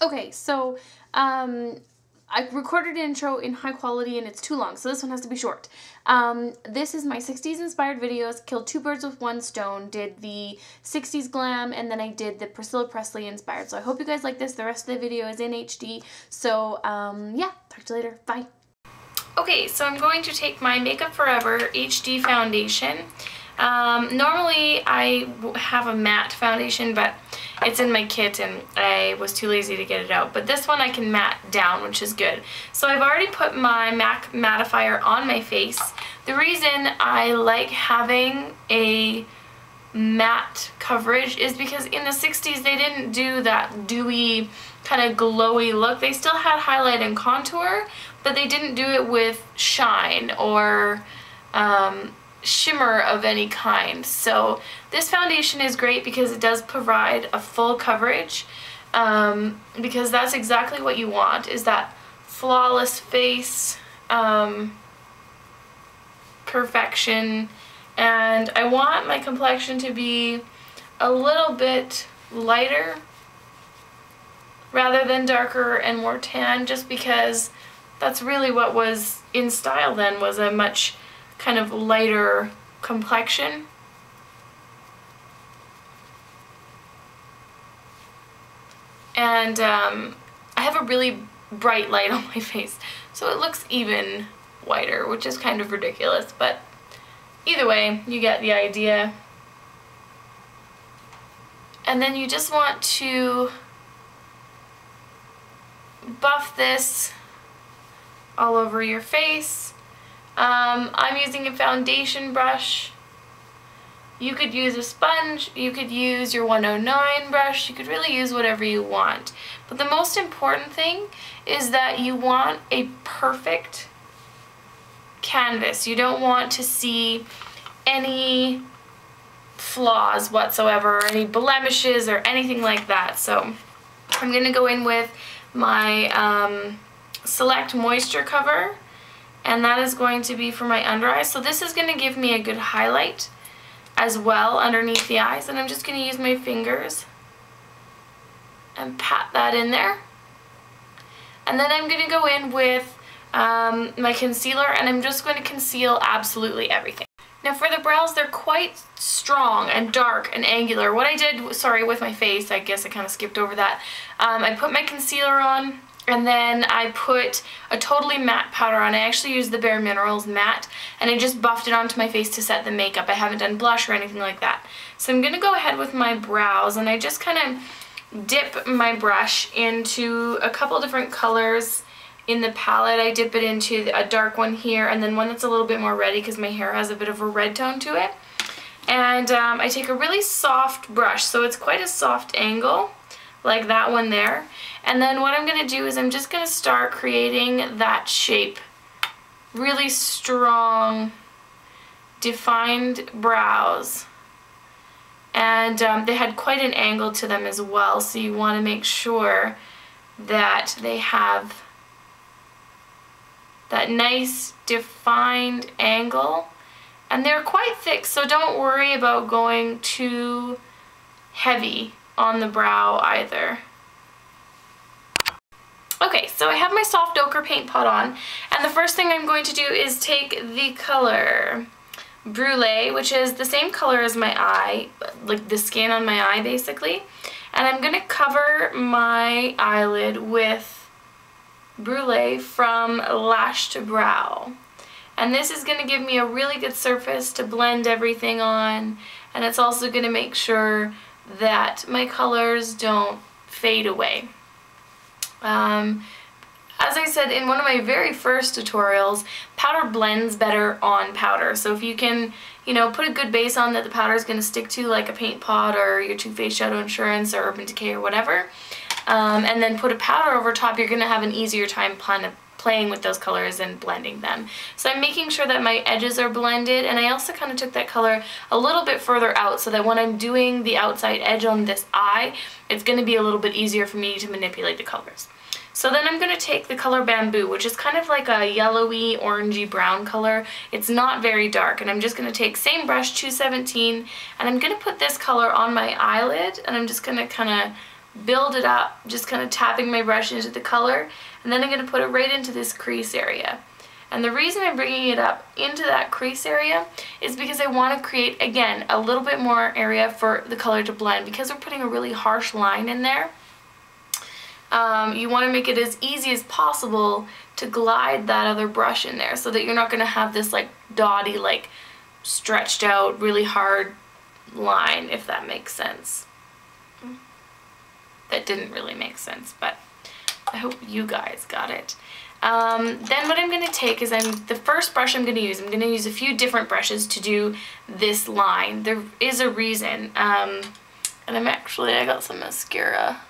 Okay, so I recorded an intro in high quality and it's too long, so this one has to be short. This is my 60s inspired videos, killed two birds with one stone, did the 60s glam, and then I did the Priscilla Presley inspired. So I hope you guys like this. The rest of the video is in HD. So yeah, talk to you later. Bye. Okay, so I'm going to take my Makeup Forever HD foundation. Normally I have a matte foundation, but it's in my kit and I was too lazy to get it out. But this one I can matte down, which is good. So I've already put my MAC mattifier on my face. The reason I like having a matte coverage is because in the 60s they didn't do that dewy kind of glowy look. They still had highlight and contour, but they didn't do it with shine or shimmer of any kind. So this foundation is great because it does provide a full coverage, because that's exactly what you want, is that flawless face, perfection. And I want my complexion to be a little bit lighter rather than darker and more tan, just because that's really what was in style then, was a much kind of lighter complexion. And I have a really bright light on my face, so it looks even whiter, which is kind of ridiculous, but either way, you get the idea. And then you just want to buff this all over your face. I'm using a foundation brush. You could use a sponge, you could use your 109 brush, you could really use whatever you want. But the most important thing is that you want a perfect canvas. You don't want to see any flaws whatsoever, or any blemishes or anything like that. So I'm going to go in with my Select Moisture Cover, and that is going to be for my under eyes. So this is going to give me a good highlight as well underneath the eyes, and I'm just going to use my fingers and pat that in there. And then I'm going to go in with my concealer, and I'm just going to conceal absolutely everything. Now for the brows, they're quite strong and dark and angular. What I did, sorry, with my face, I guess I kind of skipped over that. I put my concealer on, and then I put a totally matte powder on. I actually used the Bare Minerals matte, and I just buffed it onto my face to set the makeup. I haven't done blush or anything like that. So I'm going to go ahead with my brows, and I just kind of dip my brush into a couple different colors in the palette. I dip it into a dark one here, and then one that's a little bit more reddy because my hair has a bit of a red tone to it. And I take a really soft brush, so it's quite a soft angle, like that one there. And then what I'm going to do is I'm just going to start creating that shape. Really strong, defined brows. And they had quite an angle to them as well, so you want to make sure that they have that nice defined angle. And they're quite thick, so don't worry about going too heavy on the brow either. Okay, so I have my soft ochre paint pot on, and the first thing I'm going to do is take the color Brule, which is the same color as my eye, like the skin on my eye basically, and I'm going to cover my eyelid with Brule from lash to brow. And this is going to give me a really good surface to blend everything on, and it's also going to make sure that my colors don't fade away. As I said in one of my very first tutorials, powder blends better on powder. So if you can, you know, put a good base on that the powder is going to stick to, like a paint pot or your Too Faced Shadow Insurance or Urban Decay or whatever, and then put a powder over top, you're going to have an easier time playing with those colors and blending them. So I'm making sure that my edges are blended, and I also kind of took that color a little bit further out so that when I'm doing the outside edge on this eye, it's going to be a little bit easier for me to manipulate the colors. So then I'm going to take the color Bamboo, which is kind of like a yellowy, orangey brown color. It's not very dark, and I'm just going to take same brush, 217, and I'm going to put this color on my eyelid, and I'm just going to kind of build it up, just kind of tapping my brush into the color, and then I'm going to put it right into this crease area. And the reason I'm bringing it up into that crease area is because I want to create, again, a little bit more area for the color to blend. Because we're putting a really harsh line in there, you want to make it as easy as possible to glide that other brush in there so that you're not going to have this like dotty, like stretched out, really hard line, if that makes sense. That didn't really make sense, but I hope you guys got it. Then what I'm going to take is the first brush I'm going to use a few different brushes to do this line. There is a reason, and I got some mascara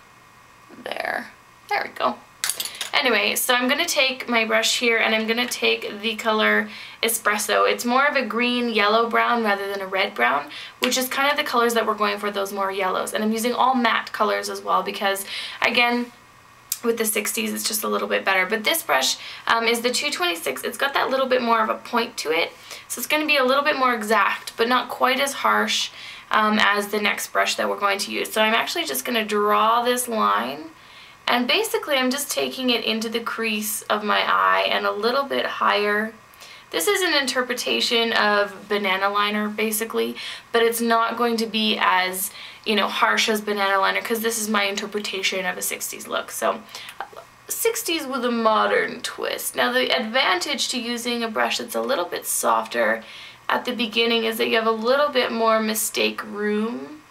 there. There we go. Anyway, so I'm going to take my brush here and I'm going to take the color Espresso. It's more of a green yellow brown rather than a red brown, which is kind of the colors that we're going for, those more yellows. And I'm using all matte colors as well because, again, with the 60s it's just a little bit better. But this brush is the 226. It's got that little bit more of a point to it, so it's going to be a little bit more exact but not quite as harsh as the next brush that we're going to use. So I'm actually just going to draw this line, and basically I'm just taking it into the crease of my eye and a little bit higher. This is an interpretation of banana liner basically, but it's not going to be as, you know, harsh as banana liner because this is my interpretation of a 60s look. So 60s with a modern twist. Now the advantage to using a brush that's a little bit softer at the beginning is that you have a little bit more mistake room.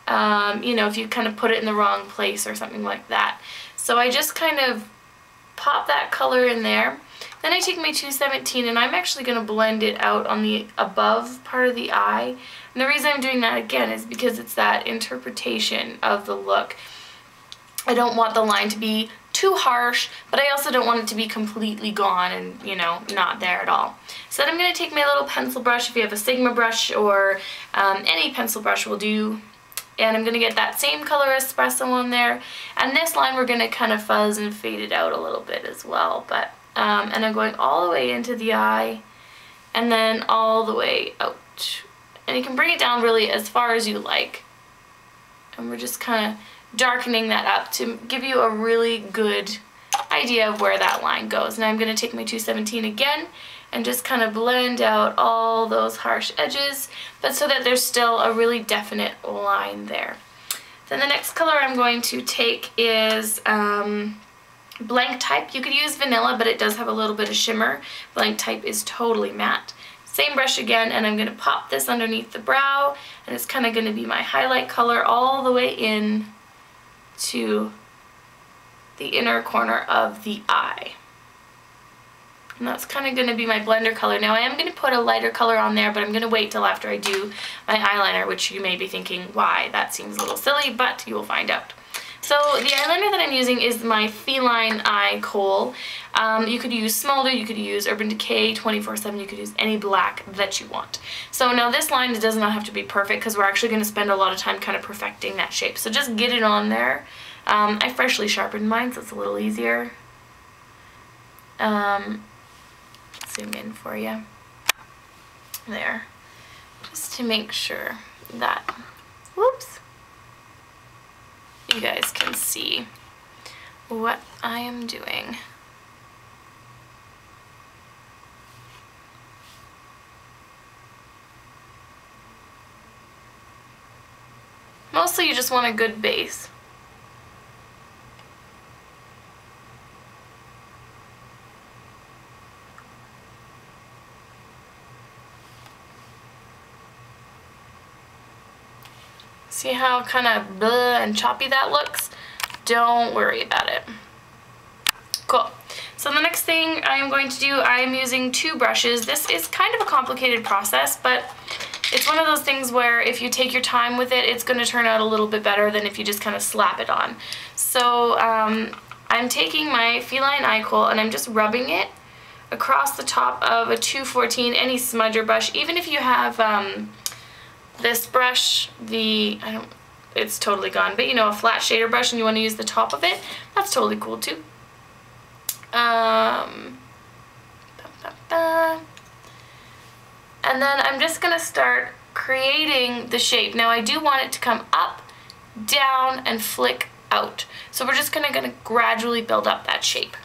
You know, if you kind of put it in the wrong place or something like that. So I just kind of pop that color in there. Then I take my 217 and I'm actually going to blend it out on the above part of the eye. And the reason I'm doing that again is because it's that interpretation of the look. I don't want the line to be too harsh, but I also don't want it to be completely gone and, you know, not there at all. So then I'm going to take my little pencil brush, if you have a Sigma brush or any pencil brush will do, and I'm going to get that same color Espresso on there. And this line we're going to kind of fuzz and fade it out a little bit as well. But and I'm going all the way into the eye and then all the way out. And you can bring it down really as far as you like. And we're just kind of darkening that up to give you a really good idea of where that line goes. Now I'm going to take my 217 again and just kind of blend out all those harsh edges, but so that there's still a really definite line there. Then the next color I'm going to take is Blank Type. You could use vanilla, but it does have a little bit of shimmer. Blank Type is totally matte. Same brush again, and I'm going to pop this underneath the brow, and it's kind of going to be my highlight color all the way in to the inner corner of the eye. And that's kind of going to be my blender color. Now I am going to put a lighter color on there, but I'm going to wait till after I do my eyeliner, which you may be thinking, why? That seems a little silly, but you will find out. So the eyeliner that I'm using is my Feline Eye Kohl. You could use Smolder, you could use Urban Decay 24/7, you could use any black that you want. So now this line does not have to be perfect because we're actually going to spend a lot of time kind of perfecting that shape. So just get it on there. I freshly sharpened mine, so it's a little easier. Zoom in for you. There. Just to make sure that, whoops, you guys can see what I am doing. Mostly you just want a good base. See how kind of blah and choppy that looks? Don't worry about it. Cool. So the next thing I am going to do, I am using two brushes. This is kind of a complicated process, but it's one of those things where if you take your time with it, it's going to turn out a little bit better than if you just kind of slap it on. So I'm taking my Feline Eye Kohl and I'm just rubbing it across the top of a 214, any smudger brush. Even if you have this brush, it's totally gone, but you know, a flat shader brush and you want to use the top of it, that's totally cool too. And then I'm just going to start creating the shape. Now I do want it to come up, down, and flick out. So we're just gonna gradually build up that shape.